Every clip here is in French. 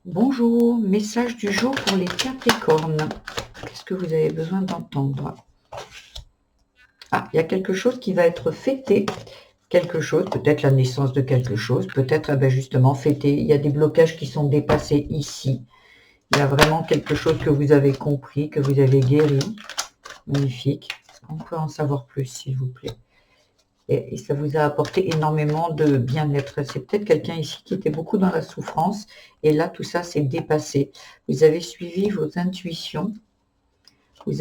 Bonjour, message du jour pour les Capricornes. Qu'est-ce que vous avez besoin d'entendre? Ah, il y a quelque chose qui va être fêté. Quelque chose, peut-être la naissance de quelque chose, peut-être justement fêté. Il y a des blocages qui sont dépassés ici. Il y a vraiment quelque chose que vous avez compris, que vous avez guéri. Magnifique. On peut en savoir plus, s'il vous plaît. Et ça vous a apporté énormément de bien-être. C'est peut-être quelqu'un ici qui était beaucoup dans la souffrance, et là, tout ça s'est dépassé. Vous avez suivi vos intuitions, vous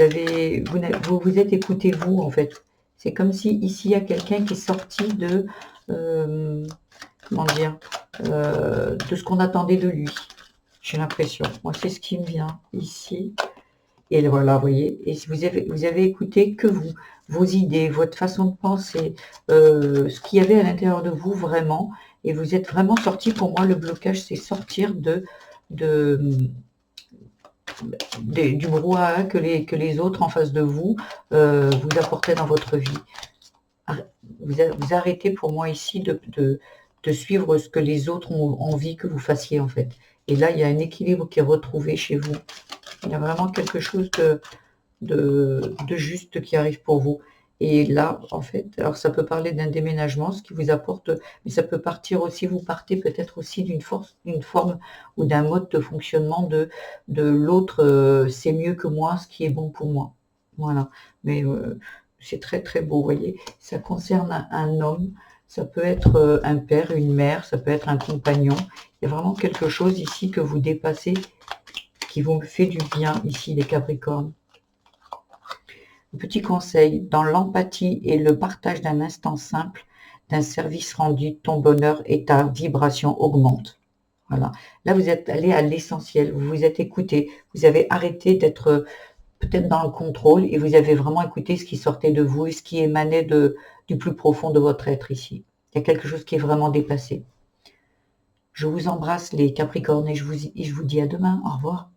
vous êtes écouté vous, en fait. C'est comme si ici, il y a quelqu'un qui est sorti de, comment dire, de ce qu'on attendait de lui. J'ai l'impression. Moi, c'est ce qui me vient ici. Et voilà, vous voyez, et si vous avez écouté que vous, vos idées, votre façon de penser, ce qu'il y avait à l'intérieur de vous vraiment, et vous êtes vraiment sorti. Pour moi, le blocage, c'est sortir de, du brouhaha que les autres en face de vous vous apportaient dans votre vie. Vous arrêtez pour moi ici de suivre ce que les autres ont envie que vous fassiez, en fait. Et là, il y a un équilibre qui est retrouvé chez vous. Il y a vraiment quelque chose de juste qui arrive pour vous. Et là, en fait, alors ça peut parler d'un déménagement, ce qui vous apporte, mais ça peut partir aussi, vous partez peut-être aussi d'une forme ou d'un mode de fonctionnement de l'autre, c'est mieux que moi, ce qui est bon pour moi. Voilà. Mais c'est très très beau, vous voyez. Ça concerne un homme, ça peut être un père, une mère, ça peut être un compagnon. Il y a vraiment quelque chose ici que vous dépassez, qui vous fait du bien ici, les Capricornes. Petit conseil, dans l'empathie et le partage d'un instant simple, d'un service rendu, ton bonheur et ta vibration augmentent. Voilà. Là, vous êtes allé à l'essentiel, vous vous êtes écouté, vous avez arrêté d'être peut-être dans le contrôle, et vous avez vraiment écouté ce qui sortait de vous et ce qui émanait du plus profond de votre être ici. Il y a quelque chose qui est vraiment dépassé. Je vous embrasse, les Capricornes, et je vous dis à demain. Au revoir.